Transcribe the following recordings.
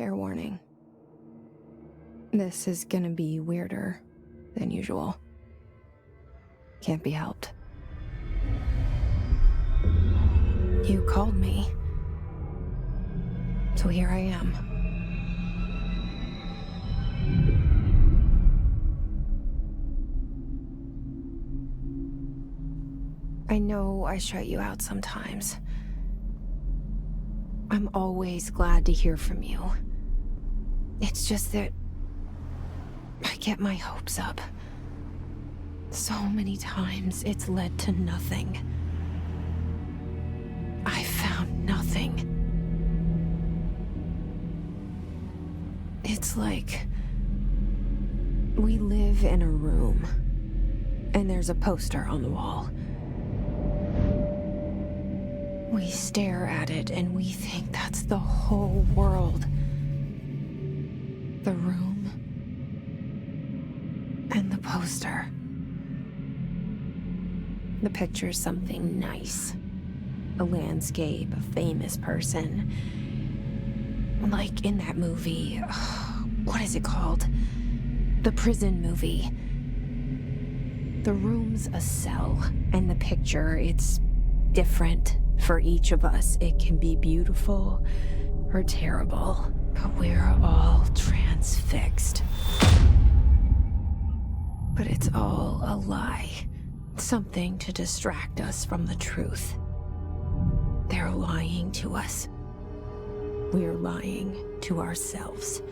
Fair warning. This is gonna be weirder than usual. Can't be helped. You called me. So here I am. I know I shut you out sometimes. I'm always glad to hear from you. It's just that I get my hopes up. So many times it's led to nothing. I found nothing. It's like we live in a room, and there's a poster on the wall. We stare at it and we think that's the whole world. The room and the poster. The picture's something nice. A landscape, a famous person. Like in that movie, what is it called? The prison movie. The room's a cell, and the picture, it's different for each of us. It can be beautiful or terrible, but we're all transfixed. But it's all a lie. Something to distract us from the truth. They're lying to us. We're lying to ourselves.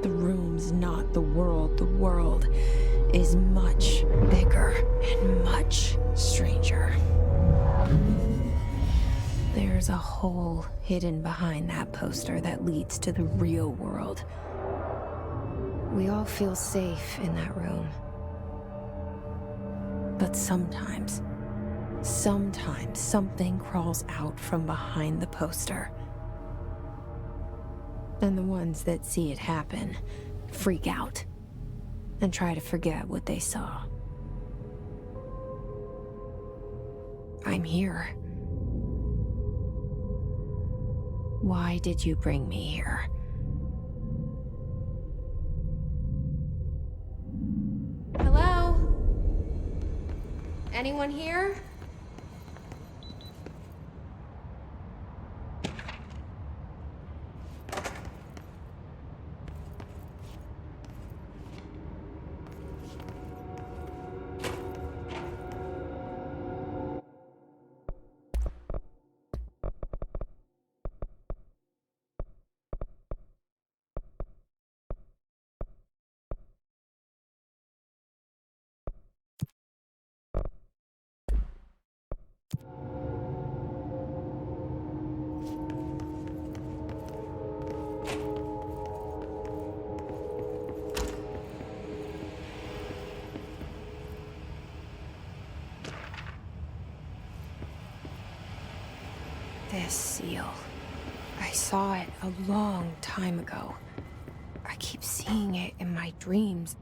The room's not the world. The world is much bigger and much stranger. There's a hole hidden behind that poster that leads to the real world. We all feel safe in that room. But sometimes something crawls out from behind the poster. And the ones that see it happen freak out and try to forget what they saw. I'm here. Why did you bring me here? Hello? Anyone here? This seal. I saw it a long time ago. I keep seeing it in my dreams.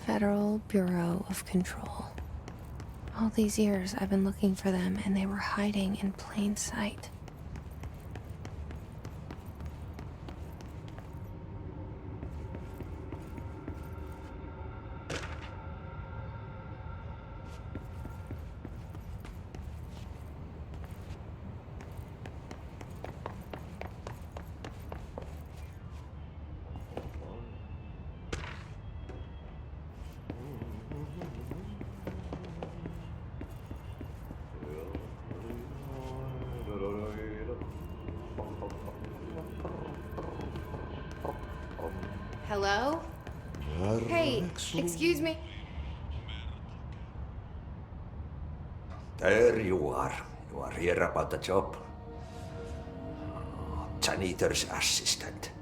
Federal Bureau of Control. All these years I've been looking for them, and they were hiding in plain sight. Hello? Hey, excuse me. There you are. You are here about the job. Janitor's assistant.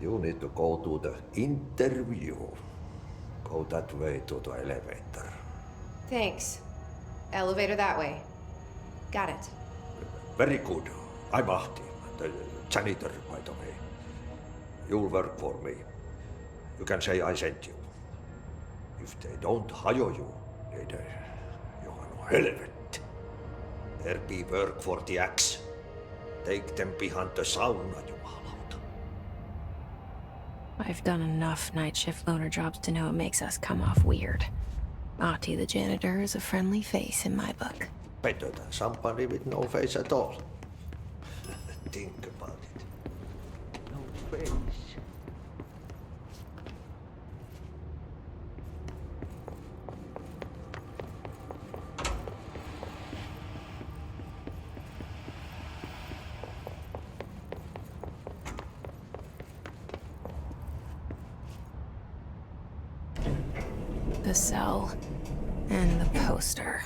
You need to go to the interview. Go that way to the elevator. Thanks. Elevator that way. Got it. Very good. I'm Ahti, the janitor, by the way. You'll work for me. You can say I sent you. If they don't hire you, then you are no helvet. There be work for the axe. Take them behind the sauna, jumalauta. I've done enough night shift loner jobs to know it makes us come off weird. Ahti the janitor is a friendly face in my book. Better than somebody with no face at all. Think about it. No face. The cell and the poster.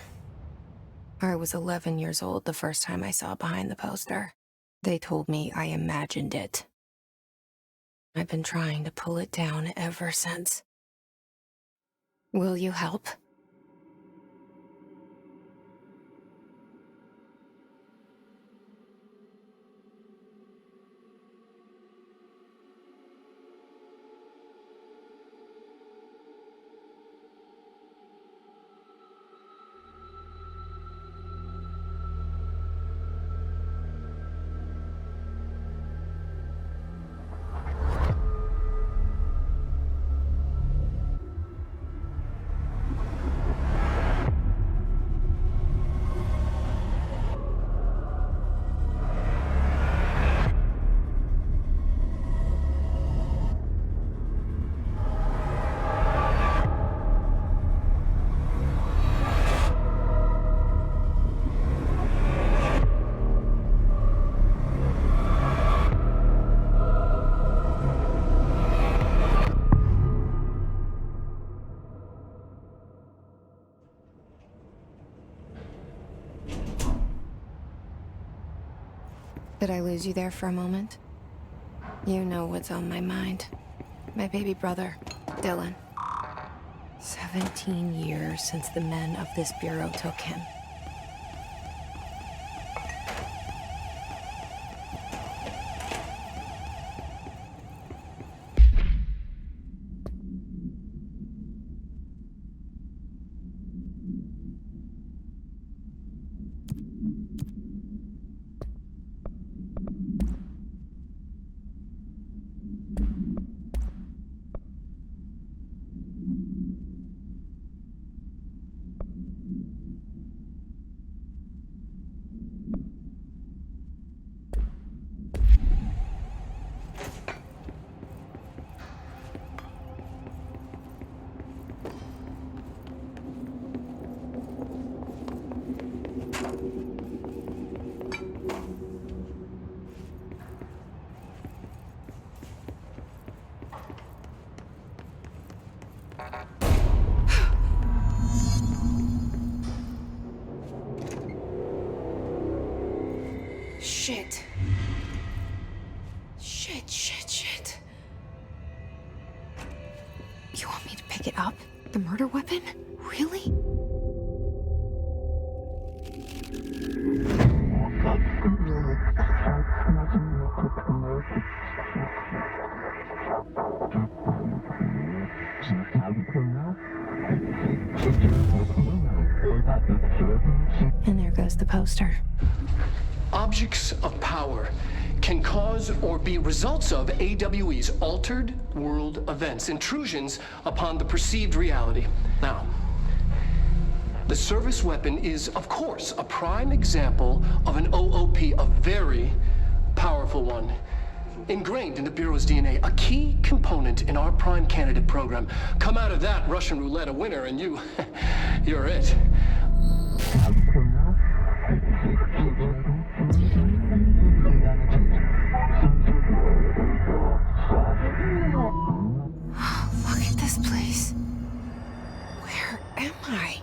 I was 11 years old the first time I saw behind the poster. They told me I imagined it. I've been trying to pull it down ever since. Will you help? Did I lose you there for a moment? You know what's on my mind. My baby brother, Dylan. 17 years since the men of this bureau took him. Shit. Shit. You want me to pick it up? The murder weapon? Really? And there goes the poster. Objects of power can cause or be results of AWE's altered world events, intrusions upon the perceived reality. Now, the service weapon is, of course, a prime example of an OOP, a very powerful one. Ingrained in the Bureau's DNA, a key component in our prime candidate program. Come out of that Russian roulette a winner and you're it. Look at this place. Where am I?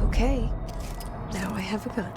Okay, now I have a gun.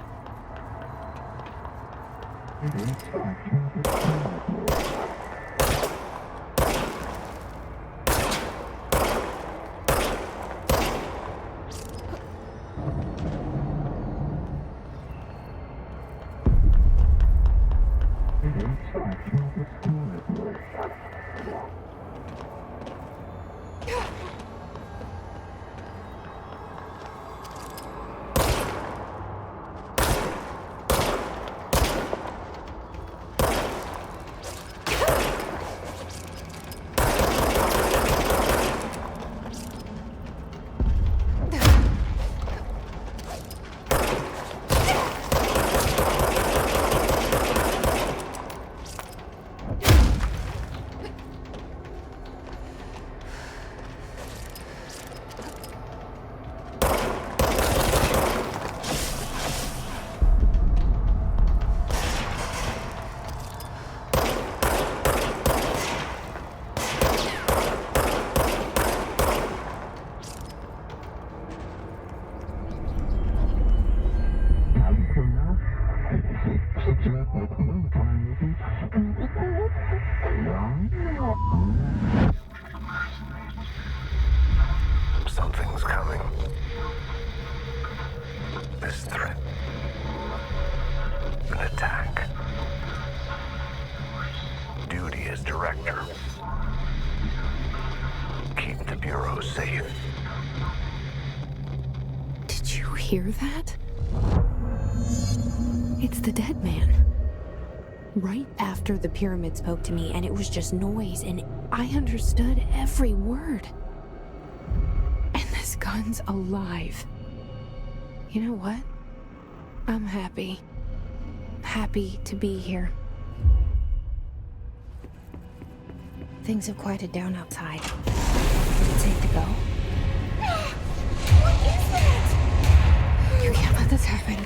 Something's coming. This threat. An attack. Duty as director. Keep the Bureau safe. Did you hear that? It's the dead man. Right after the pyramid spoke to me, and it was just noise, and I understood every word. And this gun's alive. You know what? I'm happy. Happy to be here. Things have quieted down outside. It's safe to go. What is that? You can't let this happen.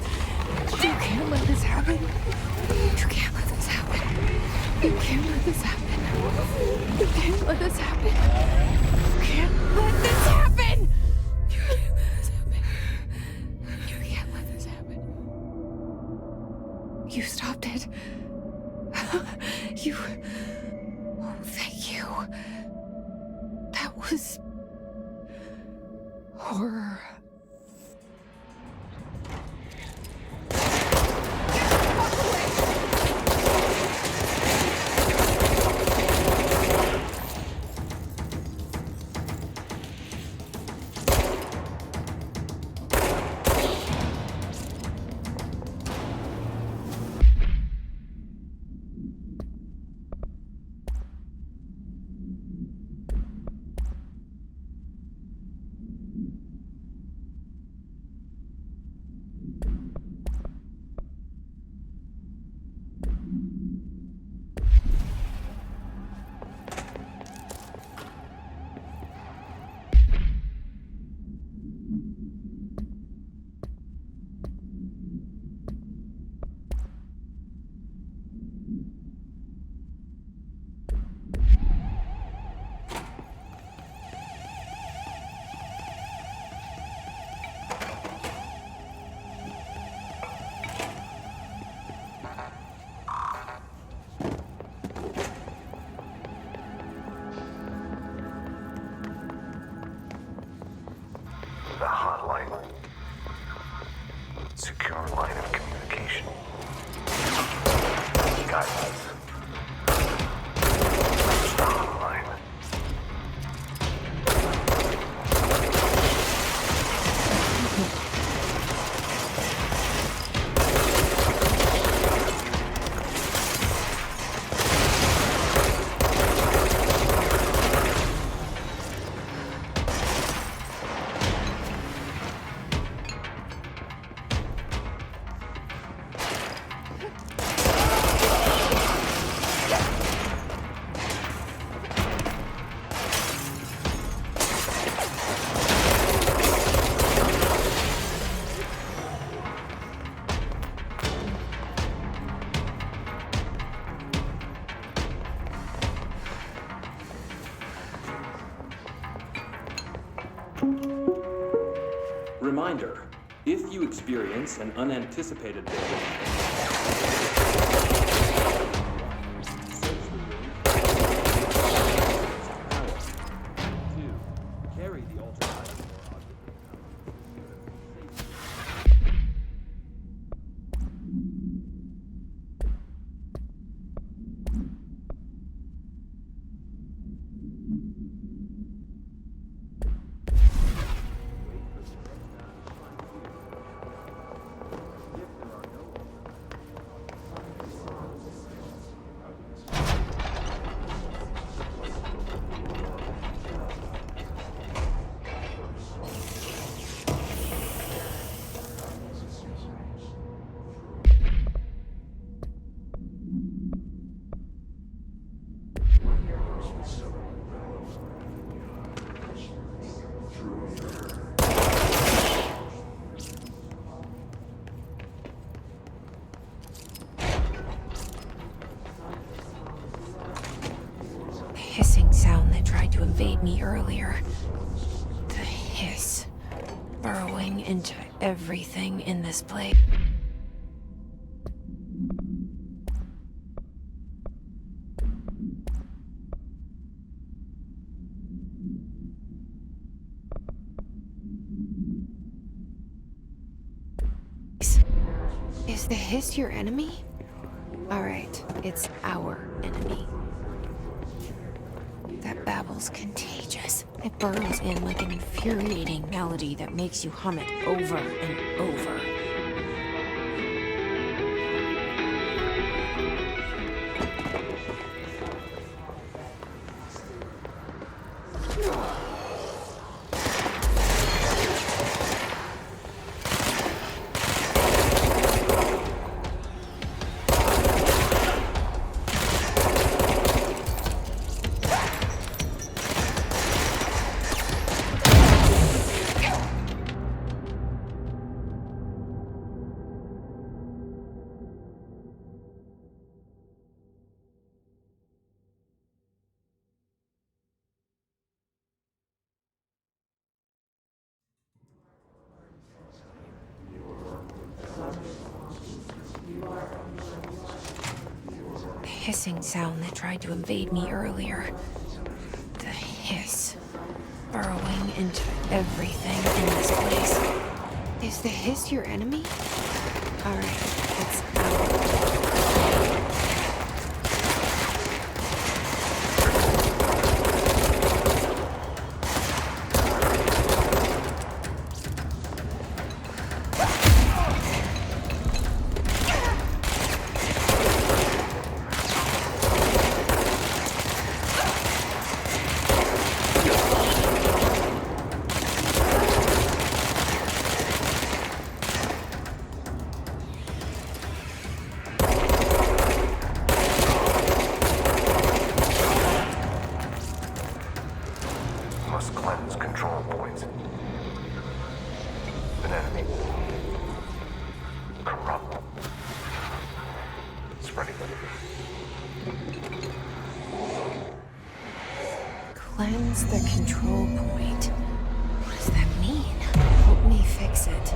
You can't let this happen. You can't let this happen. You can't let this happen. You can't let this happen. You can't let this happen. You can't let this happen. You can't let this happen. You stopped it. You... Oh, thank you. That was... horror. The hotline. Secure line of communication. Guidance. The hotline. reminder, if you experience an unanticipated carry the altered item or object. Hissing sound that tried to invade me earlier. The hiss, burrowing into everything in this place. Is the hiss your enemy? Alright, it's our enemy. That babble's contagious. It burrows in like an infuriating melody that makes you hum it over and over. The hissing sound that tried to invade me earlier. The hiss, burrowing into everything in this place. Is the hiss your enemy? Alright, it's our... Must cleanse control points. An enemy. Corrupt. Spreading. Cleanse the control point. What does that mean? Help me fix it.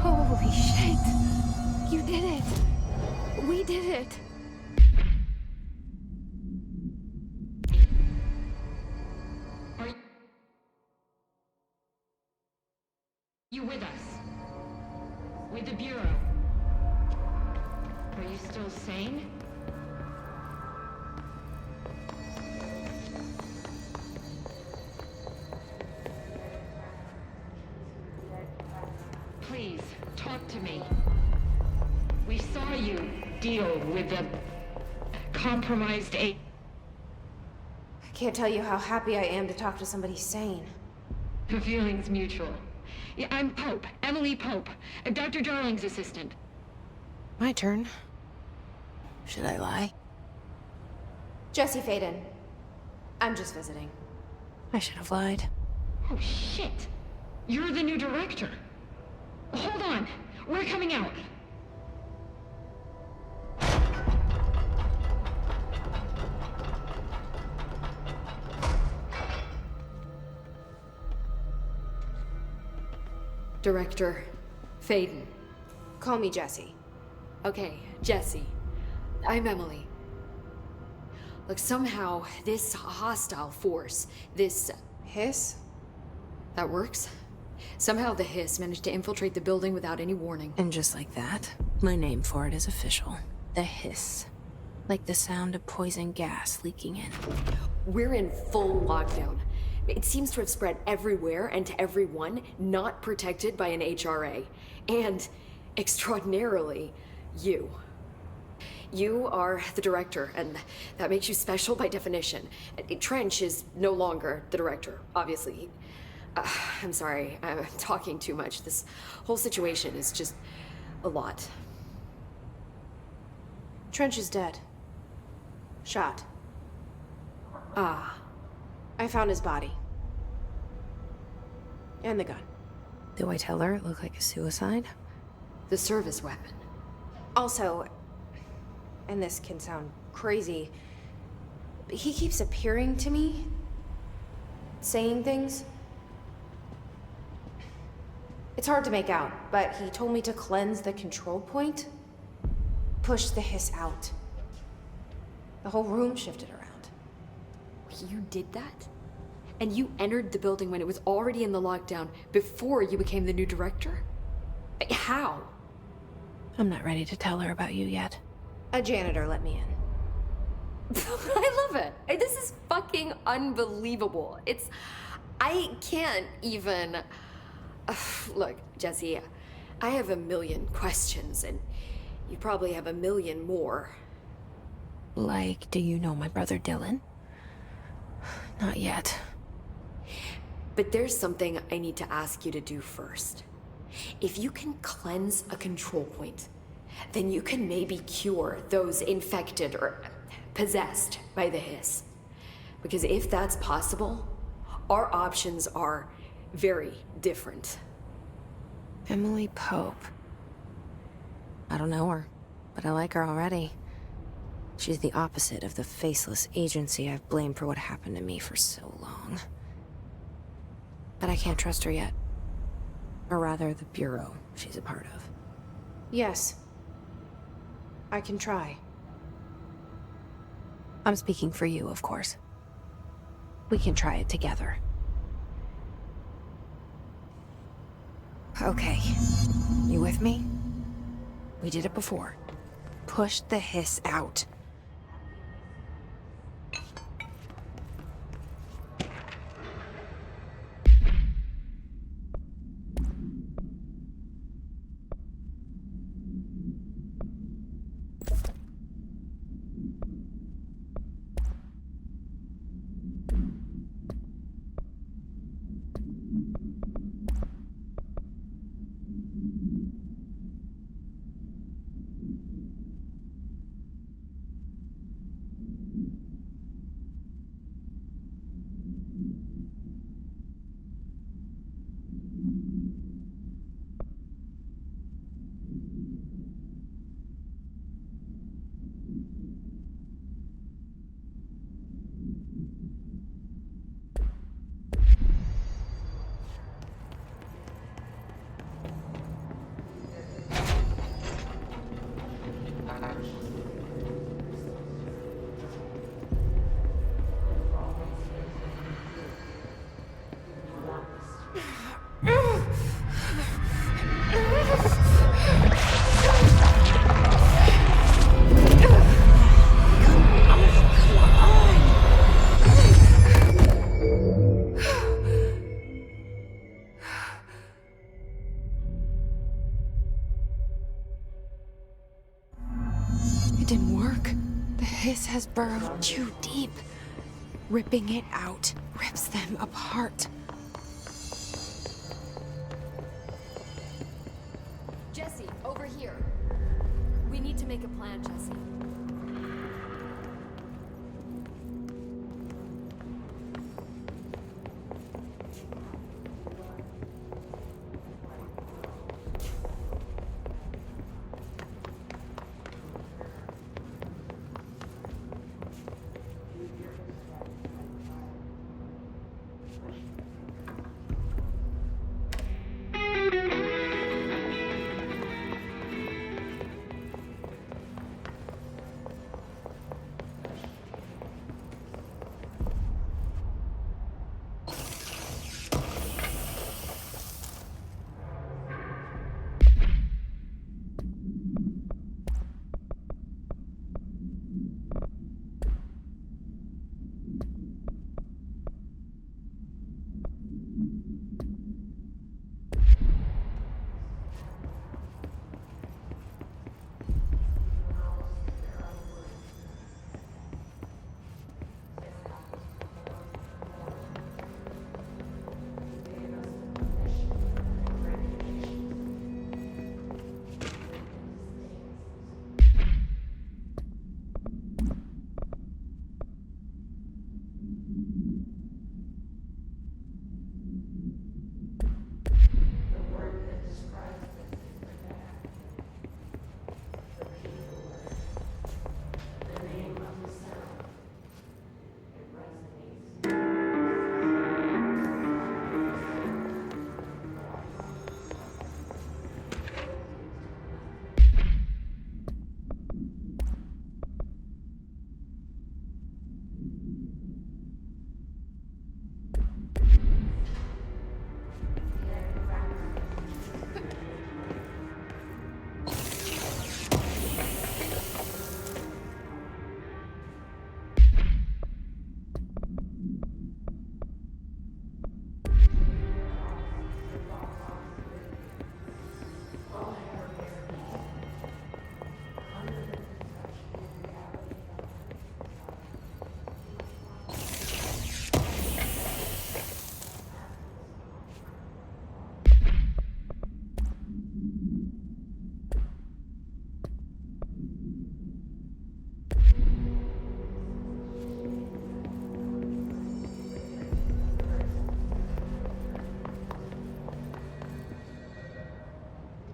Holy shit! You did it! We did it! Are you with us? With the Bureau? Are you still sane? Please, talk to me. We saw you deal with the compromised I can't tell you how happy I am to talk to somebody sane. The feeling's mutual. Yeah, I'm Pope, Emily Pope, Dr. Darling's assistant. My turn. Should I lie? Jesse Faden. I'm just visiting. I should have lied. Oh, shit. You're the new director. Hold on. We're coming out. Director Faden. Call me Jesse. Okay, Jesse. I'm Emily. Look, somehow this hostile force, this... Hiss? that works? Somehow the hiss managed to infiltrate the building without any warning. And just like that, my name for it is official. The hiss. Like the sound of poison gas leaking in. We're in full lockdown. It seems to have spread everywhere and to everyone not protected by an HRA. And, extraordinarily, you. You are the director, and that makes you special by definition. Trench is no longer the director, obviously. I'm sorry, I'm talking too much. This whole situation is just a lot. Trench is dead. Shot. Ah. I found his body. And the gun. Do I tell her it looked like a suicide? The service weapon. Also, and this can sound crazy, but he keeps appearing to me, saying things. It's hard to make out, but he told me to cleanse the control point, push the hiss out. The whole room shifted around. You did that? And you entered the building when it was already in the lockdown before you became the new director? How? I'm not ready to tell her about you yet. A janitor let me in. I love it. This is fucking unbelievable. I can't even... Look, Jesse, I have a million questions, and you probably have a million more. Like, do you know my brother Dylan? Not yet. But there's something I need to ask you to do first. If you can cleanse a control point, then you can maybe cure those infected or possessed by the hiss. Because if that's possible, our options are very different. Emily Pope. I don't know her, but I like her already. She's the opposite of the faceless agency I've blamed for what happened to me for so long. But I can't trust her yet. Or rather, the bureau she's a part of. Yes. I can try. I'm speaking for you, of course. We can try it together. Okay. You with me? We did it before. Push the hiss out. It didn't work. The hiss has burrowed too deep. Ripping it out rips them apart. Jesse, over here. We need to make a plan, Jesse.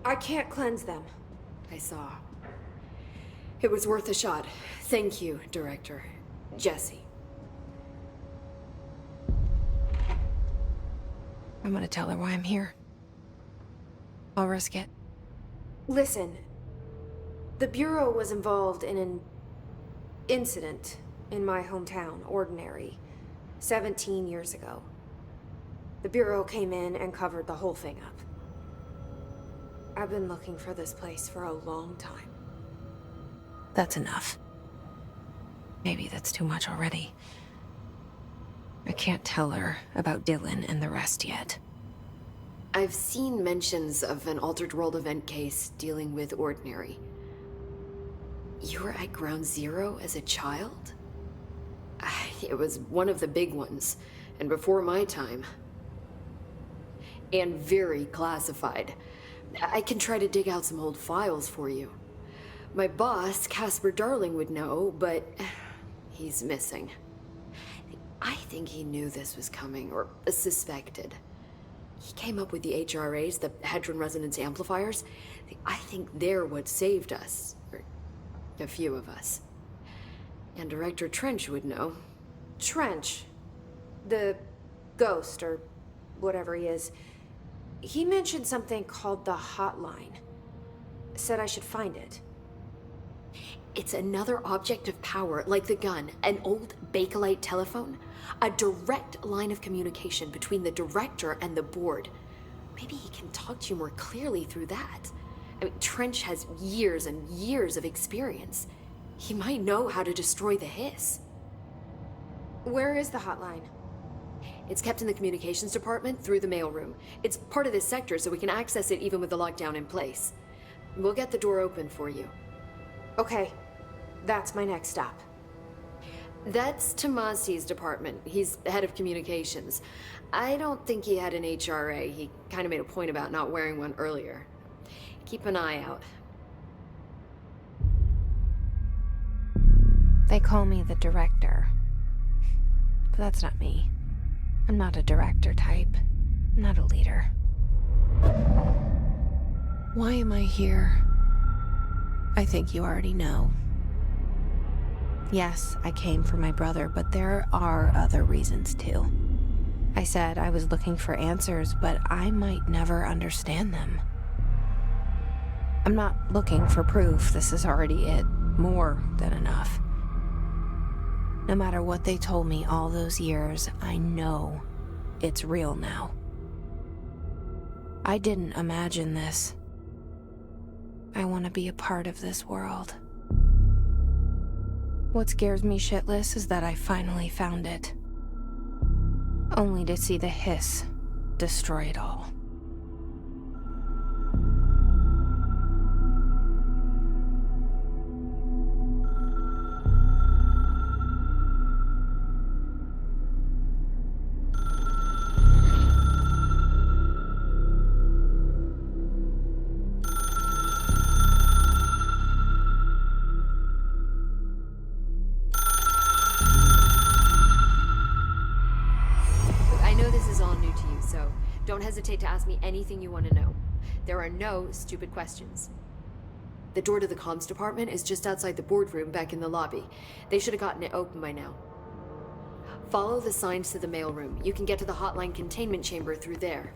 I can't cleanse them. I saw. It was worth a shot. Thank you, Director. Jesse. I'm gonna tell her why I'm here. I'll risk it. Listen, the Bureau was involved in an incident in my hometown, Ordinary, 17 years ago. The Bureau came in and covered the whole thing up. I've been looking for this place for a long time. That's enough. Maybe that's too much already. I can't tell her about Dylan and the rest yet. I've seen mentions of an altered world event case dealing with Ordinary. You were at Ground Zero as a child? It was one of the big ones, and before my time. And very classified. I can try to dig out some old files for you. My boss, Casper Darling, would know, but he's missing. I think he knew this was coming, or suspected. He came up with the HRAs, the Hadron Resonance Amplifiers. I think they're what saved us, or a few of us. And Director Trench would know. Trench, the ghost, or whatever he is, he mentioned something called the Hotline. Said I should find it. It's another object of power, like the gun, an old Bakelite telephone. A direct line of communication between the director and the board. Maybe he can talk to you more clearly through that. I mean, Trench has years and years of experience. He might know how to destroy the hiss. Where is the hotline? It's kept in the communications department through the mailroom. It's part of this sector, so we can access it even with the lockdown in place. We'll get the door open for you. Okay, that's my next stop. That's Tomasi's department. He's head of communications. I don't think he had an HRA. He kind of made a point about not wearing one earlier. Keep an eye out. They call me the director. But that's not me. I'm not a director type. I'm not a leader. Why am I here? I think you already know. Yes, I came for my brother, but there are other reasons too. I said I was looking for answers, but I might never understand them. I'm not looking for proof. This is already it. More than enough. No matter what they told me all those years, I know it's real now. I didn't imagine this. I want to be a part of this world. What scares me shitless is that I finally found it. Only to see the hiss destroy it all. Don't hesitate to ask me anything you want to know. There are no stupid questions. The door to the comms department is just outside the boardroom back in the lobby. They should have gotten it open by now. Follow the signs to the mailroom. You can get to the hotline containment chamber through there.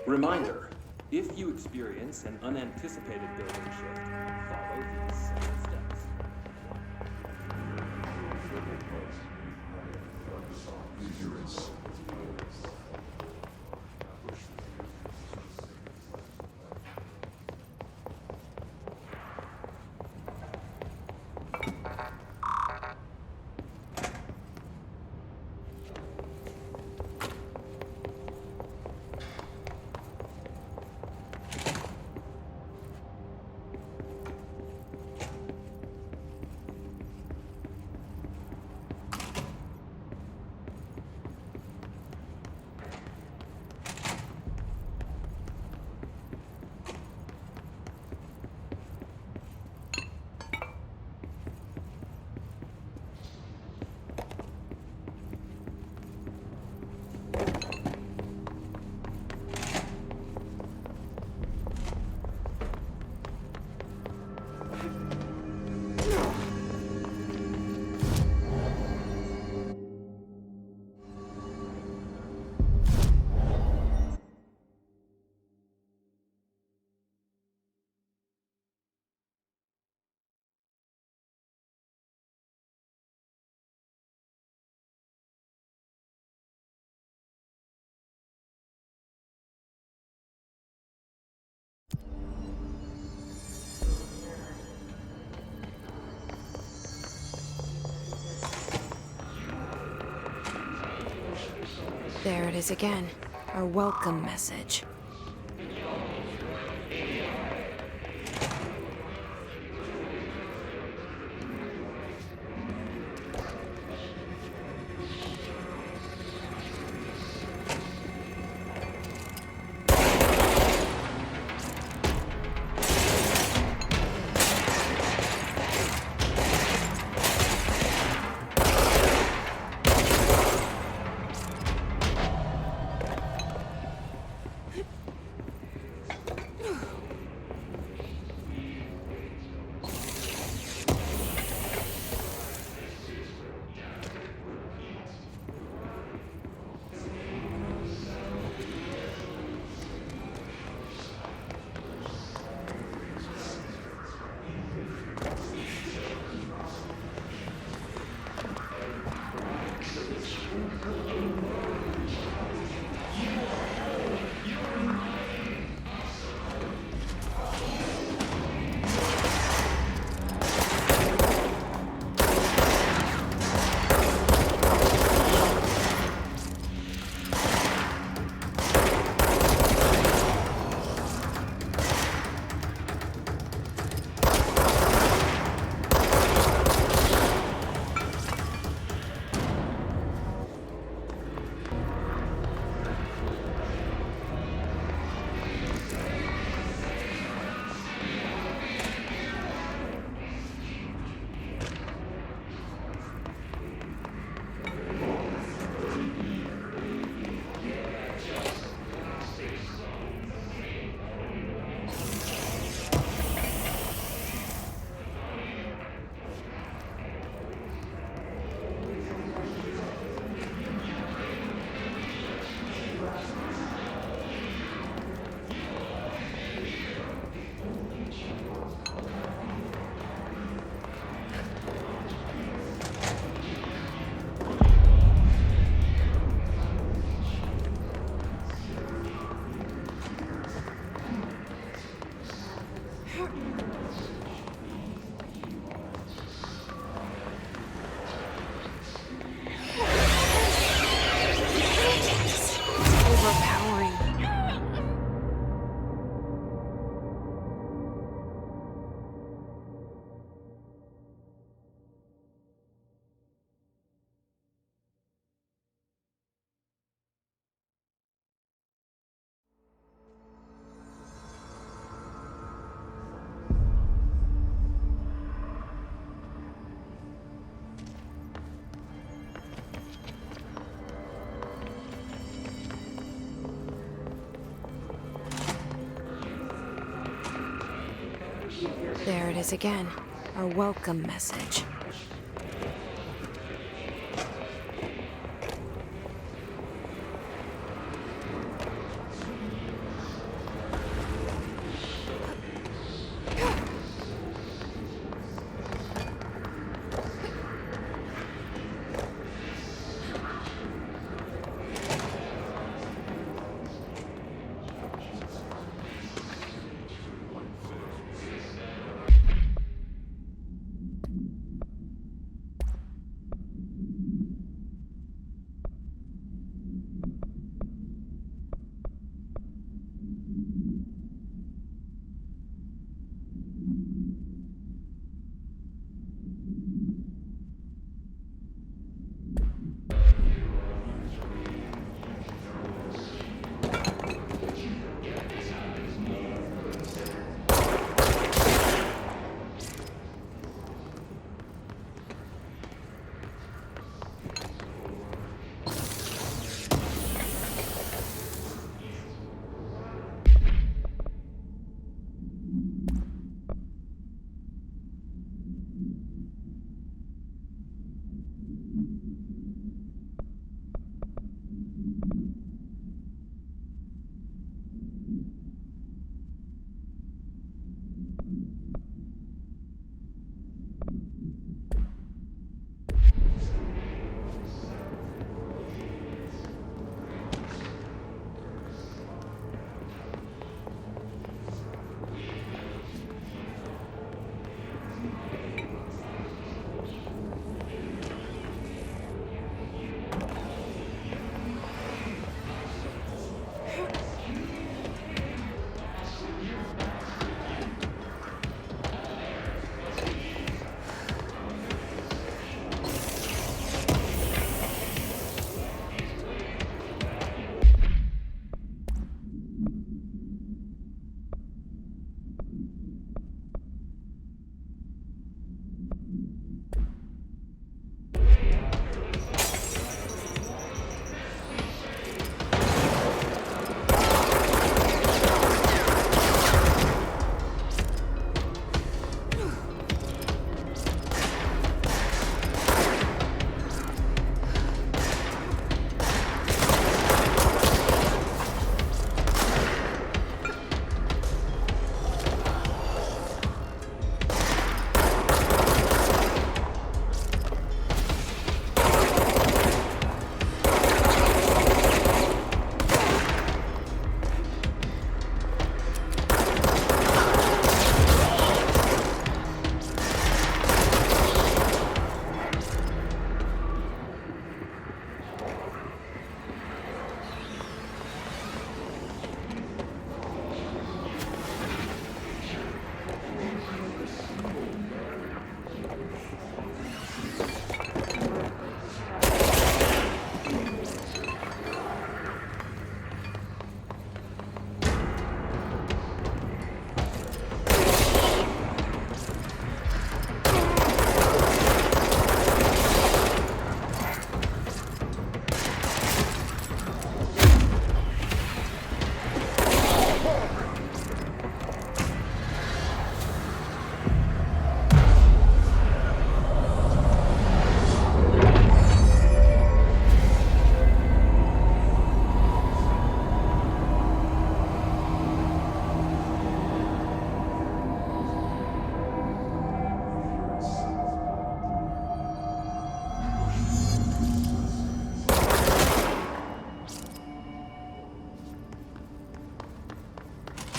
Reminder, if you experience an unanticipated building shift, follow these simple steps. There it is again. Our welcome message. There it is again. Our welcome message.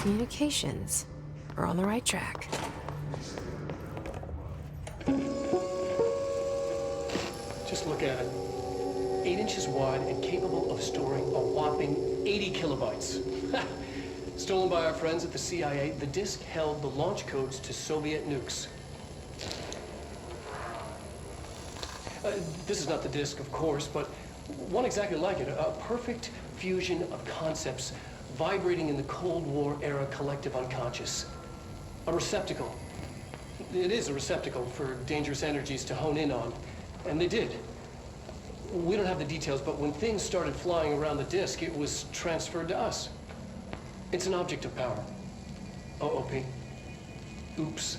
Communications. We're on the right track. Just look at it. 8 inches wide and capable of storing a whopping 80 kilobytes. Stolen by our friends at the CIA, the disk held the launch codes to Soviet nukes. This is not the disk, of course, but one exactly like it. A perfect fusion of concepts vibrating in the Cold War era collective unconscious. A receptacle. It is a receptacle for dangerous energies to hone in on. And they did. We don't have the details, but when things started flying around the disk, it was transferred to us. It's an object of power. OP. Oops.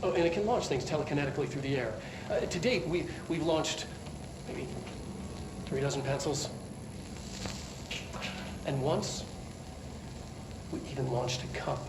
Oh, and it can launch things telekinetically through the air. To date, we've launched maybe 3 dozen pencils. And once, we even launched a cup.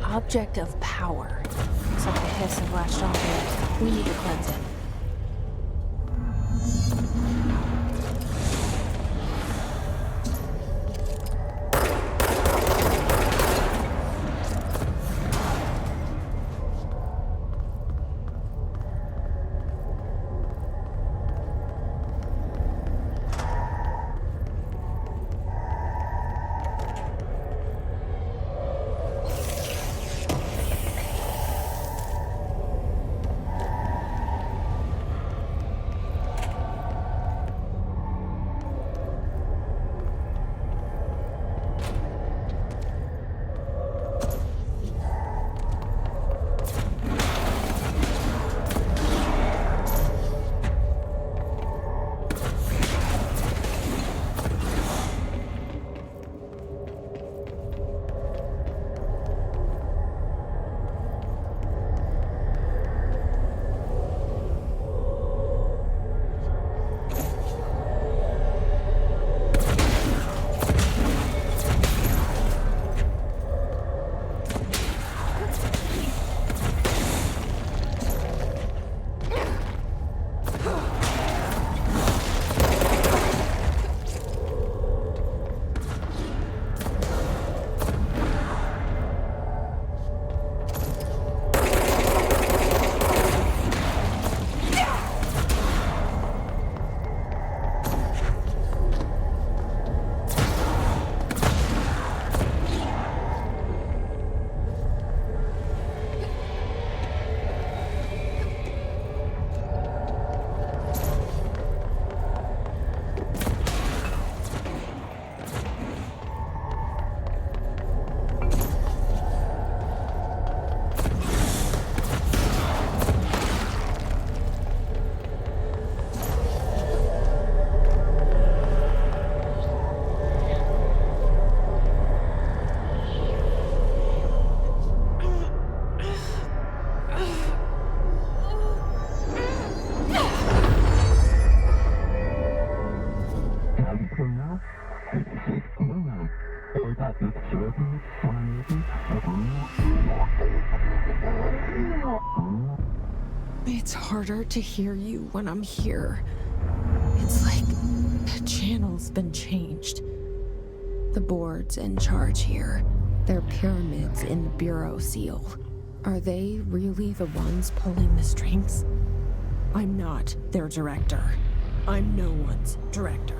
Object of power. Looks like the hiss have latched onto it. We need to cleanse it. It's harder to hear you when I'm here. It's like the channel's been changed. The board's in charge here. They're pyramids in the Bureau seal. Are they really the ones pulling the strings? I'm not their director. I'm no one's director.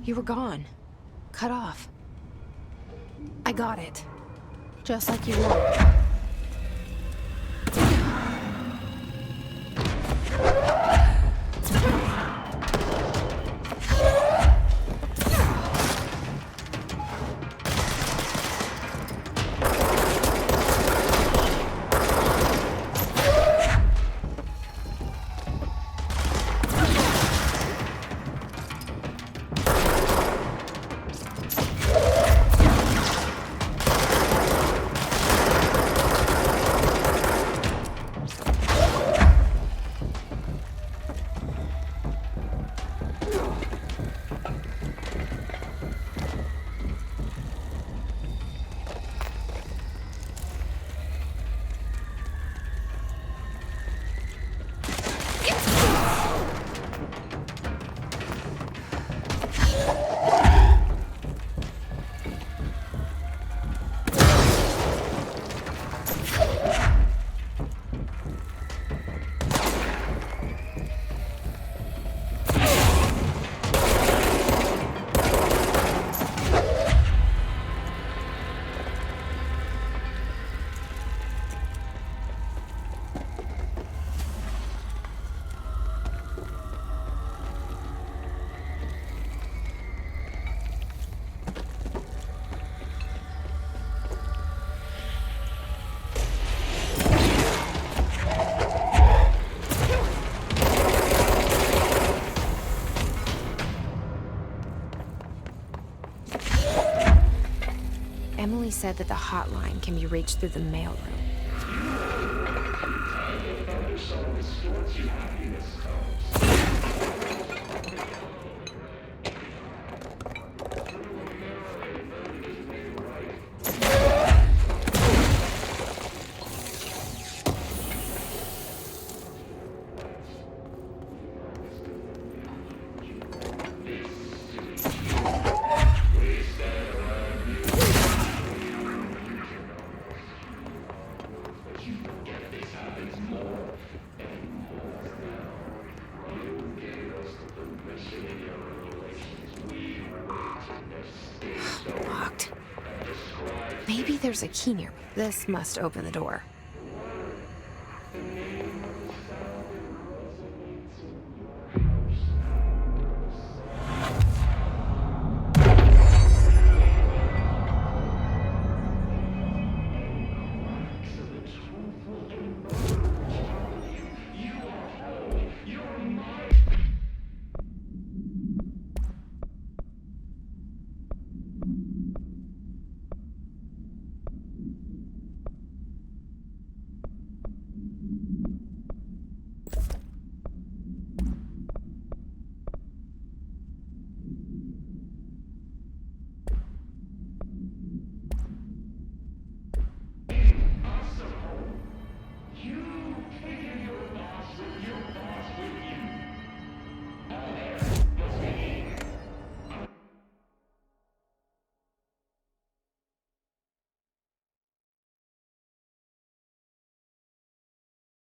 You were gone. Cut off. I got it. Just like you wanted. Emily said that the hotline can be reached through the mailroom. Locked. Maybe there's a key near. This must open the door.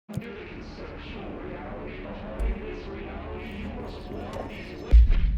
Conceptual reality behind this reality you must walk these ways.